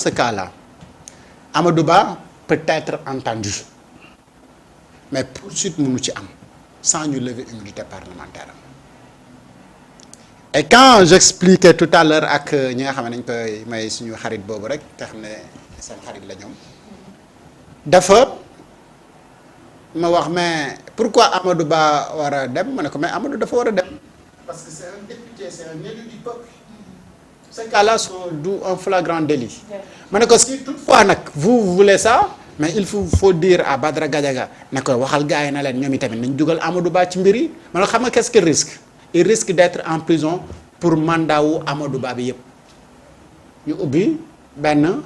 ce cas-là Amadou Ba peut être entendu mais poursuite mënu ci am sans ñu lever immunité parlementaire am et quand j'expliquais tout à l'heure ak ñi nga xam ne dañ koy may suñu xarit boobu rek te xam ne seen xarit la ñoom dafa ma wax mais pourquoi Amadou Ba war a dem ma ne ko mais Amadou dafa war a dem parce que c'est un député c'est un élu du peuple ces cas-là sont d'où un flagrant délit ma ne ko si toutefois nag vous voulez ça mais il faut dire à Badara Gadiaga ne ko waxal gars yi na leen ñoom itamit nañ dugal Amadou Ba ci mbir yi ma ne ko xam nga qu'est-ce qu'il risque il risque d'être en prison pour mandat wu Amadou Ba bi yëpp ñu ubbi benn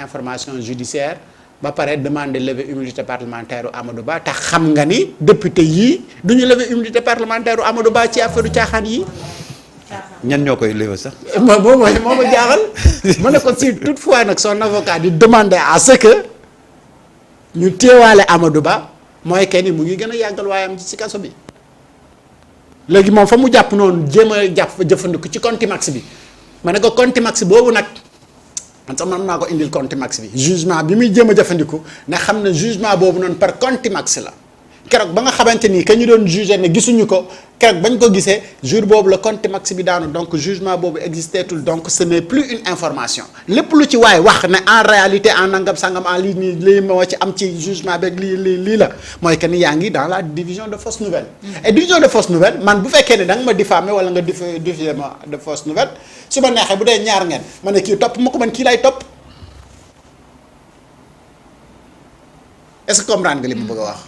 information judiciaire ba pare demander lever immunité parlementaire u Amadou Ba te xam nga ni député yii du ñu lever immunité parlementaire u Amadou Ba ci affaire caaxaan yi. ñan ñoo koy lever sax. moo ma jaaxal ma ne ko si toutefois nag son avocat di demander à ce que ñu teewaale Amadou Ba mooy que ni mu ngi gën a yàggal waayam ci kaso bi. léegi moom fa mu jàpp noonu jéem a jëfandiku ci contumace bi ma ne ko contumace boobu nag man sax mën naa ko indil contumace bi jugement bi muy jéem a jëfandiku ne xam ne jugement boobu noonu par contumace la keroog ba nga xamante ni que ñu doon jugé ne gisuñu ko keroog bañ ko gisee jour boobu la contumace bi daanu donc jugement boobu existeetul donc ce n'est plus une information lépp lu ci waaye wax ne en réalité en nangam sangam en lii nii lii moo ci am ci jugement beeg lii la mooy que ni yaa ngi dans la division de fausses nouvelles. et division de fausses nouvelles man bu fekkee ne da nga ma diffamé wala nga diffamé ma de fausses nouvelles su ma neexee bu dee ñaar ngeen ma ne kii topp ma ko man kii lay topp est-ce que comprendre nga li ma bëgg a wax.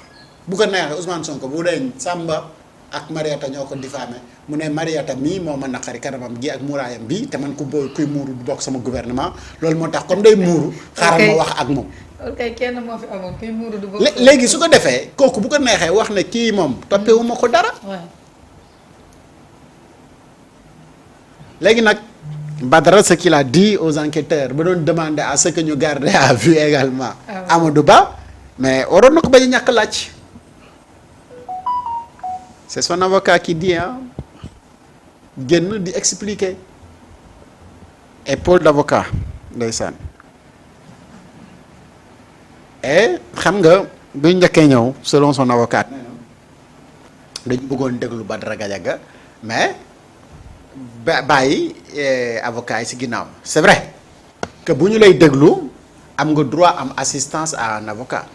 bu ko neexee Ousmane Sonko bu dee Samba ak Mariata ñoo ko diffamé mu ne Mariata mii moo ma naqari kanamam gi ak muuraayam bi te man kuy muuru du bokk sama gouvernement loolu moo tax comme day muuru. xaaral ma wax ak moom. ok kenn moo fi amoon kuy muuru du bokk. léegi su ko defee kooku bu ko neexee wax ne kii moom toppewu ma ko dara. léegi nag Badara ce qu'il a dit aux enquêteurs ba doon demander à ce que ñu garder à vue également. Amadou Ba mais waroon na ko bañ a ñàkk laaj. c'est son avocat qui dit génn di expliquer épaule d'avocat ndeysaan et xam nga bu njëkkee ñëw selon son avocat dañu bëggoon déglu Badara Gadiaga mais bàyyi avocat yi ci ginnaaw c'est vrai que bu ñu lay déglu am nga droit am assistance à un avocat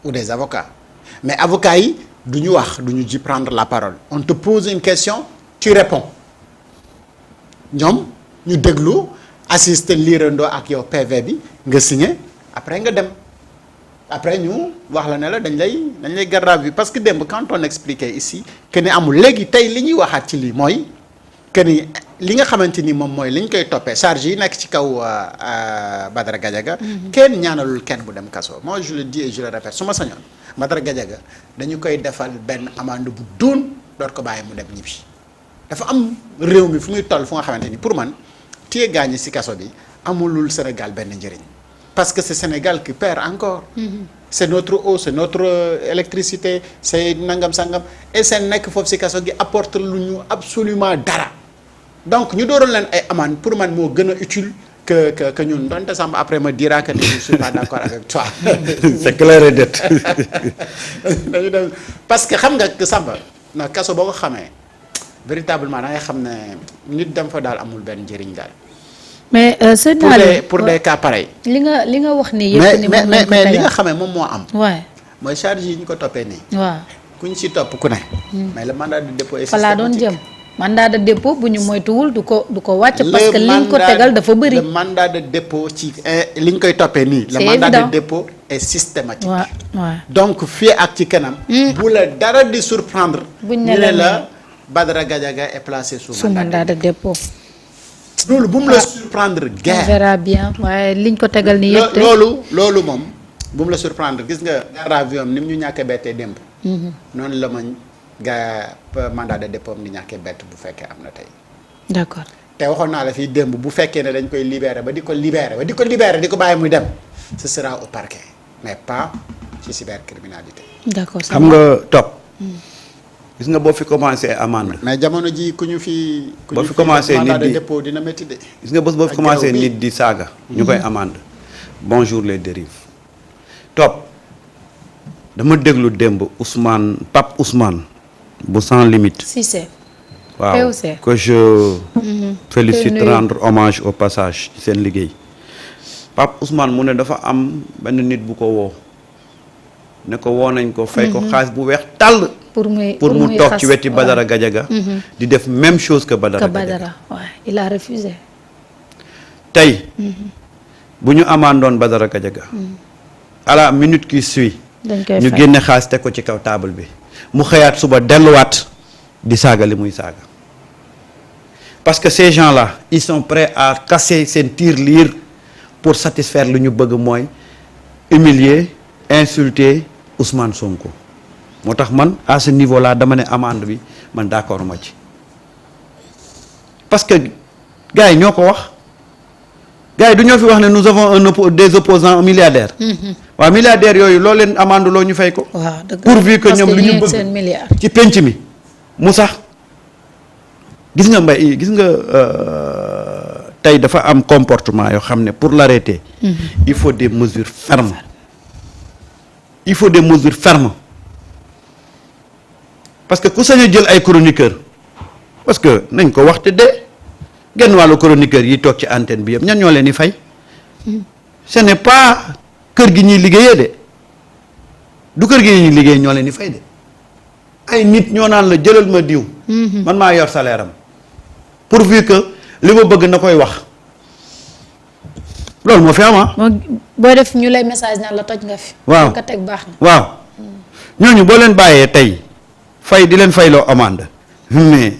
ou des avocats mais avocats yi du ñu wax du ñu ji prendre la parole on te pose une question tu réponds ñoom ñu déglu assister liirandoo ak yow PV bi nga signé après nga dem après ñu wax la ne la dañ lay garde à vue parce que démb quand on expliquait ici que ni amul léegi tey li ñuy waxaat ci lii mooy que ni li nga xamante ni moom mooy li ñu koy toppee charge yi nekk ci kaw Badara Gadiaga kenn ñaanalul kenn bu dem kaso moi je le dis et je le répète su ma sañoon Badara Gadiaga dañu koy defal benn amende bu duun door ko bàyyi mu dem ñibbi dafa am réew mi fu muy toll fu nga xamante ni pour man téye gaañi ci kaso bi amulul Sénégal benn njëriñ parce que c'est Sénégal qui perd encore c'est notre eau c'est notre électricité c'est nangam sangam et seen nekk foofu ci kaso gi apporte lu ñu absolument dara donc ñu dooroon leen ay amende pour man moo gën a utile que ñun donte Samba après me dira que je ne suis pas d'accord avec toi. c'est clair et net. dañu dem parce que xam nga Samba na kaso boo ko xamee véritablement da ngay xam ne nit dem fa daal amul benn njëriñ daal. mais sëñ pour des cas pareils. li nga wax nii yëpp ni moom mais li nga xamee moom moo am. waaw mooy charge yi ñu ko toppee nii. waaw ku ñu ci topp ku ne. mais le mandat de dépôt est fa laa doon jëm. mandat de dépôt bu ñu moytuwul du ko wàcc. parce que liñ ko tegal dafa bëri. le mandat de dépôt ci li ñu koy toppee nii. le mandat de dépôt est systématique. waaw donc fii ak ci kanam. bu la dara di surprendre. buñ ñu ne la Badara Gadiaga est placé sous mandat de dépôt. loolu bu mu la surprendre guerre. on verra bien waaye liñ ko tegal nii yëpp. loolu moom bu mu la surprendre gis nga garde à vue am ni mu ñu ñàkkee bettee démb. noonu la ma mandat de dépôt am di ñàkkee bett bu fekkee am na tey. d'accord te waxoon naa la fii démb bu fekkee ne dañ koy libérer ba di ko libérer di ko bàyyi muy dem ce sera au parquet mais pas ci cybercriminalité. d'accord xam nga topp gis nga boo fi commencé amende. mais jamono ji ku ñu fi. boo fi commencé mandat nit de di dépôt dina métti de. gis nga bés boo fi ak commencé grève bi. nit di saaga. ñu koy amende. bonjour les dérives. top dama déglu démb Ousmane Pape Ousmane bu sans limite. Cissé. waaw POC. que je félicite nuyu. rendre hommage au passage ci seen liggéey. Pape Ousmane mu ne dafa am benn nit bu ko woo ne ko woo nañ ko fay ko xaalis bu weex tàll pour muy mu toog ci xas, weti waaw. Badara Gadiaga di def même chose que Badara que Gadiaga Badara waaw il a refusé. tey bu ñu amandoon Badara Gadiaga à la minute qui suit dañ koy ñu fay. génne xaalis teg ko ci kaw table bi mu xëyaat suba delluwaat di saaga li muy saaga parce que ces gens-là ils sont prêts à casser seen tirelire pour satisfaire lu ñu bëgg mooy humilier insulter Ousmane Sonko moo tax man à ce niveau-là dama ne amende bi man d'accord ma ci parce que gars yi ñoo ko wax gars yi du ñoo fi wax ne nous avons des opposants milliardaires waaw milliardaires yooyu loo leen amende loo ñu fay ko waaw dëgg pourvu que parce ñoom lu ñu ñii seen bëgg milliard. ci penc mi mu sax gis nga mbay gis nga tey dafa am comportement yoo xam ne pour l'arrêter il faut des mesures fermes il faut des mesures fermes parce que ku sañ a jël ay chroniqueurs parce que nañ ko waxte de genn wàllu chroniqueurs yi toog ci antenne bi yëpp ñan ñoo leen di fay ce n'est pas kër gi ñuy liggéeyee de du kër gi ñuy liggéey ñoo leen di fay de ay nit ñoo naan la jëlal ma diw man maa yor salaire am pourvu que li ma bëgg na koy wax loolu moo fi am ah. booy def ñu lay message naan la toj nga fi. waaw nga teg baax na. waaw ñooñu boo leen bàyyee tey fay di leen fayloo amende mais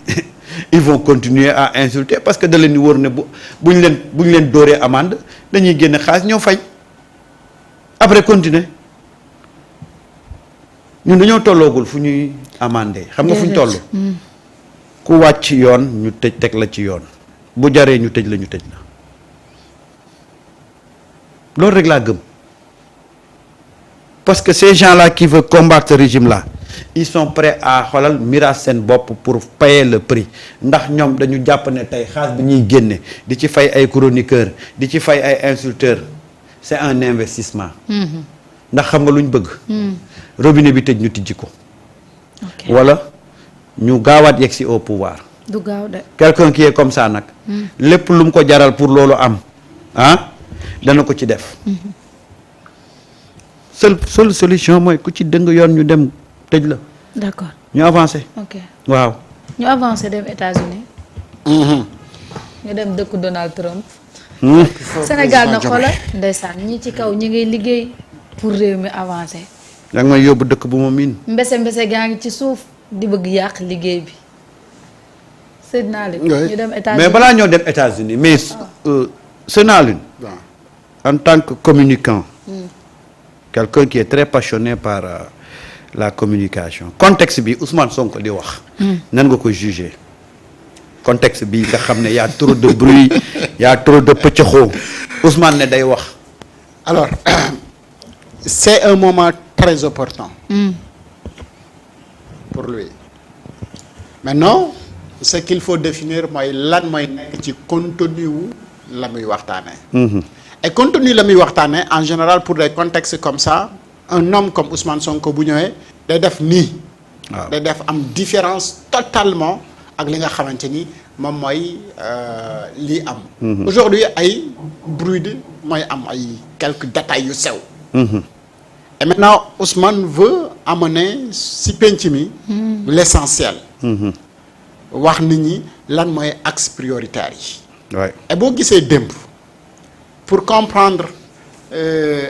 ils vont continuer à insulter parce que da leen di wóor ne buñ leen dóoree amende dañuy génne xaalis ñoo fay après continuer ñun dañoo tolloogul fu ñuy amender xam nga fu ñu toll. ku wàcc yoon ñu teg la ci yoon bu jaree ñu tëj la loolu rek laa gëm parce que ces gens-là qui veulent combattre ce régime-là ils sont prêts à xoolal miraas seen bopp pour payer le prix ndax ñoom dañu jàpp ne tey xaalis bi ñuy génne di ci fay ay chroniqueurs di ci fay ay insulteurs c'est un investissement. ndax xam nga lu ñu bëgg. robinet bi tëj ñu tijji ko. wala ñu gaawaat yegg si au pouvoir. du gaaw de. quelqu'un qui est comme ça nag. lépp lu mu ko jaral pour loolu am ah dana ko ci def. seule solution mooy ku ci dëng yoon ñu dem tëj la. d'accord ñu avancé. ok waaw. ñu avancé dem États-Unis ñu dem dëkku Donald Trump. Sénégal na xoola ndeysaan ñi ci kaw ñi ngay liggéey pour réew mi avancé. da nga may yóbbu dëkk bu ma miin. mbese gaa ngi ci suuf di bëgg yàq liggéey bi. sëñ Naalune ñu dem États-Unis mais balaa ñoo dem États-Unis mais sëñ Naalune en tant que communicant. quelqu'un qui est très passionné par la communication contexte bi Ousmane Sonko di wax. nan nga ko juger contexte bi nga xam ne y a trop de bruit y a trop de pëccëxoo Ousmane ne day wax. alors c'est un moment très opportun. pour lui maintenant ce qu'il faut définir mooy lan mooy nekk ci contenu wu la muy waxtaanee. et contenu la muy waxtaanee en général pour des contextes comme ça un homme comme Ousmane Sonko bu ñëwee day def nii. waaw day def am différence totalement ak li nga xamante ni moom mooy lii am. aujourd'hui ay bruit mooy am ay quelques détails yu sew. et maintenant Ousmane veut amener si penc mi. l'essentiel. wax nit ñi lan mooy axe prioritaire yi. waay et boo gisee démb pour comprendre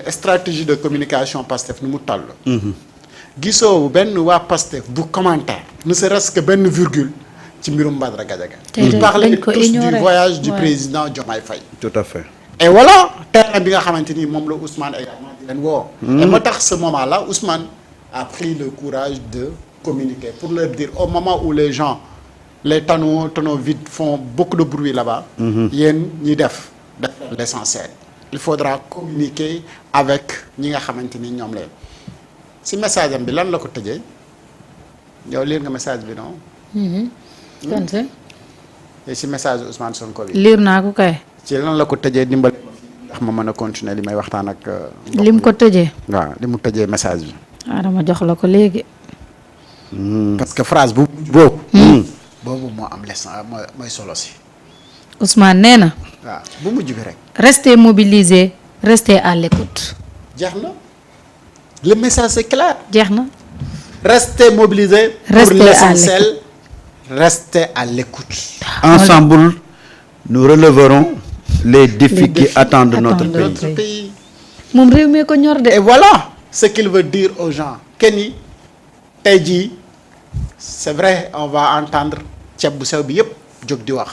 stratégie de communication Pastef ni mu toll. gisoo benn waa Pastef bu commentaire ne serait-ce que benn virgule ci mbirum Badara Gadiaga. ils parlaient tous du voyage du président Diomaye Faye. tout à fait. et voilà terrain bi nga xamante ni moom la Ousmane également di leen woo. et moo tax ce moment-là Ousmane a pris le courage de communiquer pour leur dire au moment où les gens les tonneaux vides font beaucoup de bruit là-bas. yéen ñi def l'essentiel. il faudra communiquer avec ñi nga xamante ni ñoom leen si message am bi lan la ko tëjee yow lire nga message bi non. kon c'est. et si message Ousmane Sonko bi. lire naa ko kay. ci lan la ko tëjee dimbali ndax ma mën a continuer li may waxtaan ak. lim ko tëjee. waaw li mu tëjee message bi. waaw dama jox la ko léegi. parce que phrase boobu. boobu moo am leçon mooy solo si. Ousmane nee na. waaw bu mujj bi rek. restez mobilisés restez à l'écoute. jeex na le message c'est clair. jeex na. restez mobilisés. Restez pour à l'essentiel restez à l'écoute. Ensemble, nous relèverons les défis qui attendent notre attendent pays. notre pays. moom réew mi ko ñor de. et voilà ce qu'il veut dire aux gens que ni tey jii c'est vrai on va entendre ceeb bu sew bi yëpp jóg di wax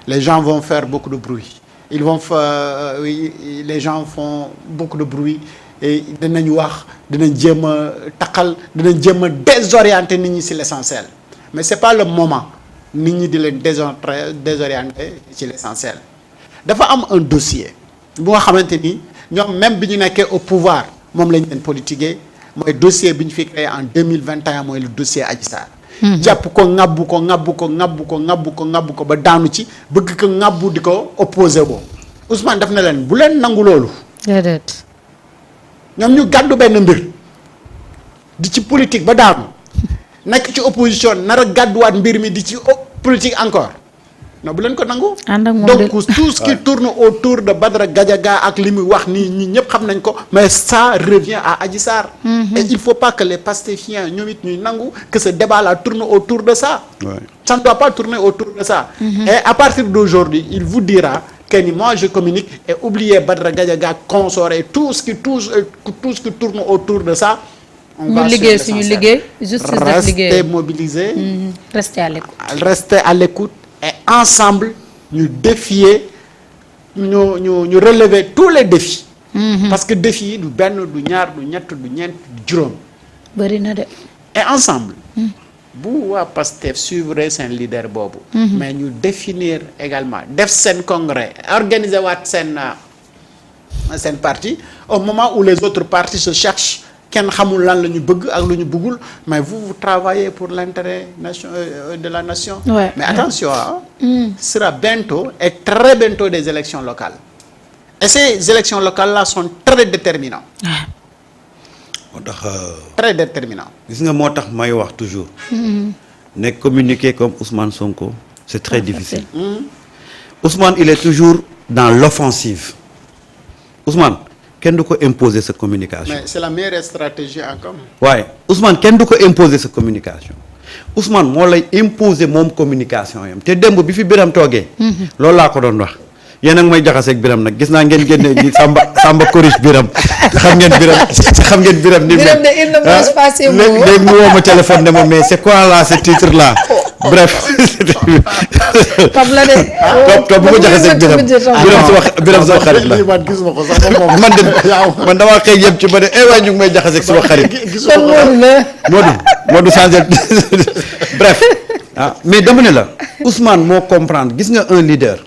les gens vont faire beaucoup de bruit ils vont faire les gens font beaucoup de bruit et dinañ wax dinañ jéem a taqal dinañ jéem a désorienter nit ñi ci l'essentiel mais c'est pas le moment nit ñi di leen désorienter ci l'essentiel dafa am un dossier bu nga xamante ni ñoom même bi ñu nekkee au pouvoir moom lañ leen politiquer mooy dossier bi ñu fi créé en 2021 mooy le dossier Adji Sarr. jàpp ko ŋabbu ko ba daanu ci bëgg ko ŋabbu di ko opposé boo Ousmane daf na leen bu leen nangu loolu. déedéet. ñoom ñu gàddu benn mbir di ci politique ba daanu nekk ci opposition nar a gàdduwaat mbir mi di ci politique encore non bu leen ko nangu. ànd ak moom donc tout ce qui tourne autour de Badara Gadiaga ak li muy wax nii ñi ñëpp xam nañ ko mais ça revient à Adji Sarr. et il faut pas que les pastefiens ñoom it ñuy nangu que ce débat là tourne autour de ça. Ouais. Ça ne doit pas tourner autour de ça. Et à partir d'aujourd'hui il vous dira que ni moi je communique et oubliez Badara Gadiaga consort et tout ce qui tourne autour de ça. on va ñu sur liggéey suñu l'essentiel. liggéey. justice def Restez liggéey. mobilisés. restez à l'écoute. Restez à l'écoute et ensemble ñu défier ñu relever tous les défis. parce que défis yi du benn du ñaar du ñett du ñeent du juróom. bëri na de. et ensemble. bu waa Pastef suivre seen leader boobu. mais ñu définir également def seen congrès organiser waat seen parti au moment où les autres partis se cherchent kenn xamul lan la ñu bëgg ak lu ñu bëggul mais vous travaillez pour l'intérêt de la nation. Ouais. mais attention ce sera bientôt et très bientôt des élections locales et ces élections locales là sont très déterminantes. moo tax très déterminantes. gis nga moo tax may wax toujours. ne communiquer comme Ousmane Sonko c'est très difficile. Ousmane il est toujours dans l'offensive. Ousmane kenn du ko imposer sa communication. mais c'est la meilleure stratégie en commun. waaye Ousmane kenn du ko imposer sa communication Ousmane moo lay imposer moom communication yam te démb bi fi Biram toogee. loolu laa ko doon wax yéen a ngi may jaxaseeg Biram nag gis naa ngeen génne ji Samba corrige Biram xam ngeen Biram ni Biram de il ne mange pas ses mots. léegi mu woo ma téléphone ne ma mais c'est quoi là ce titre là bref. Pape la de. Pape bu ko jaxaseeg Biram sama xarit la. man gisuma ko sax moom. man damaa xëy yem ci ba ne waay ñu ngi may jaxaseeg sama xarit. kon Modou la. Modou changé bref mais dama ne la Ousmane moo comprendre gis nga un leader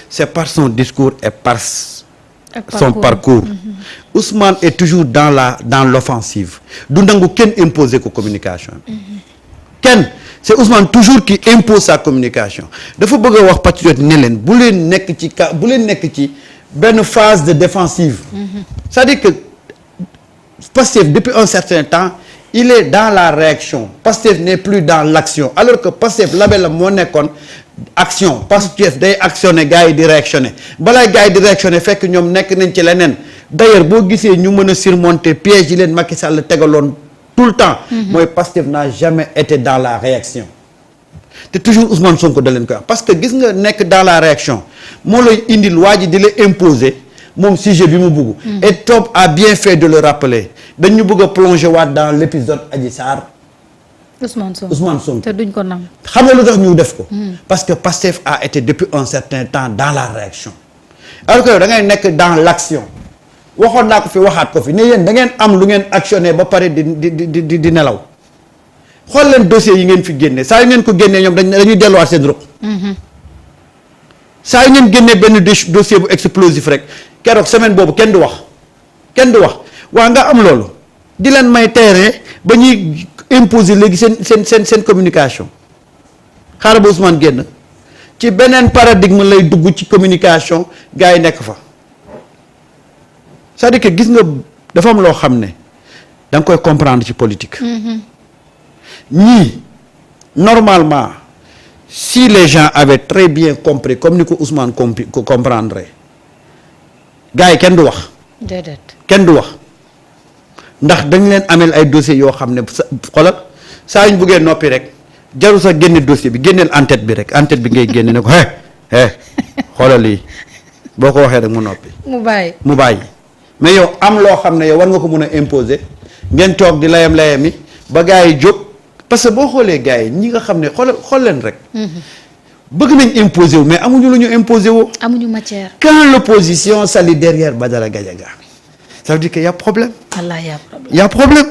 c'est par son discours et par son parcours. Ousmane est toujours dans l'offensive du nangu kenn imposer ko communication kenn c'est Ousmane toujours qui impose sa communication dafa bëgg a wax patriote ne leen bu leen nekk ci benn phase de défensive. c'est-à-dire que Pastef depuis un certain temps il est dans la réaction Pastef n'est plus dans l'action alors que Pastef label moo nekkoon action Pastef day actionner gars yi di réactionner balaa gars yi di réactionner fekk ñoom nekk nañ ci leneen d'ailleurs boo gisee ñu mën a surmonter piège yi leen Macky Sall tegaloon tout le temps mooy Pastef n'a jamais été dans la réaction te toujours Ousmane Sonko da leen koy wax parce que gis nga nekk dans la réaction moo lay indil waa ji di la imposer moom sujet bi mu bëgg et Top a bien fait de le rappeler dañu bëgg a plonger waat dans l'épisode Adji Sarr Ousmane Sonko te duñ ko nam xam nga lu tax ñu def ko parce que Pastef a été depuis un certain temps dans la réaction alors que da ngay nekk dans l'action waxoon naa ko fi waxaat ko fi ne yéen da ngeen am lu ngeen actionné ba pare di nelaw xool leen dossiers yi ngeen fi génne saa yu ngeen ko génnee ñoom dañuy delluwaat seen ruq saa yu ngeen génnee benn dossier bu explosif rek keroog semaine boobu kenn du wax waa nga am loolu di leen may terrain ba ñuy imposer léegi seen communication xaaral ba Ousmane génn ci beneen paradigme lay dugg ci communication gars yi nekk fa c'est-à-dire que gis nga dafa am loo xam ne da nga koy comprendre ci politique. ñii normalement si les gens avaient très bien compris comme ni ko Ousmane comprendre gars yi kenn du wax. déedéet kenn du wax ndax dañ leen ameel ay dossiers yoo xam ne xoolal saa yu ñu buggee noppi rek jarul sax génne dossier bi génneel en-tête bi rek en-tête bi ngay génne ne ko xoolal lii boo ko waxee rek mu noppi. mu bàyyi. mais yow am loo xam ne yow war nga ko mën a imposer ngeen toog di layam-layami ba gars yi jóg parce que boo xoolee gars yi ñi nga xam ne xool leen rek. bëgg nañ imposer wu mais amuñu lu ñu imposer wu. amuñu matière. Quand l'opposition s'allie derrière Badara Gadiaga ça veut dire que y a problème. Allah y a problème. y a problème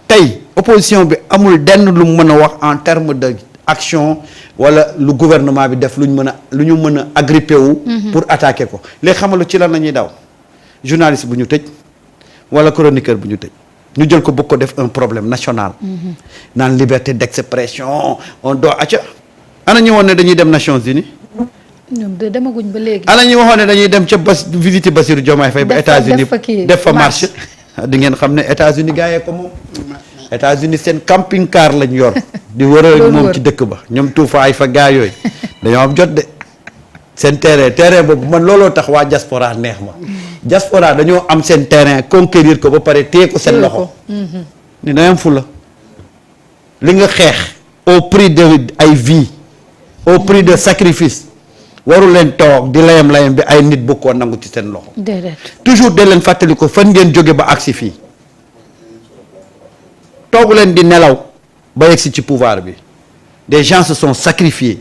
tey opposition bi amul denn lu mu mën a wax en terme de action wala lu gouvernement bi def lu ñu mën a agripper wu. pour attaquer ko léegi xamalu ci lan la ñuy daw journaliste bu ñu tëj wala chroniqueur bu ñu tëj ñu jël ko bëgg ko def un problème national. naan liberté d'expression on doit acca ana ñu woon ne dañuy dem Nations Unies. ñoom de demaguñ ba léegi. ana ñu waxoon ne dañuy dem ca visiter Bassirou Diomaye Faye ba États-Unis def fa marche di ngeen xam ne États-Unis gars yee ko moom. États-Unis seen camping car lañ yor. di wër moom ci dëkk ba ñoom tuufaay fa gaa yooyu dañoo am jot de seen terrain boobu man looloo tax waa diaspora neex ma. diaspora dañoo am seen terrain conquérir ko ba pare téye ko seen loxo. ni dañoo am fula li nga xeex au prix de ay vie au prix de sacrifice waru leen toog di layam bi ay nit bu ko nangu ci seen loxo. déedéet toujours de leen fàttali ko fan ngeen jóge ba agsi fii toogu leen di nelaw ba yegsi ci pouvoir bi des gens se sont sacrifiés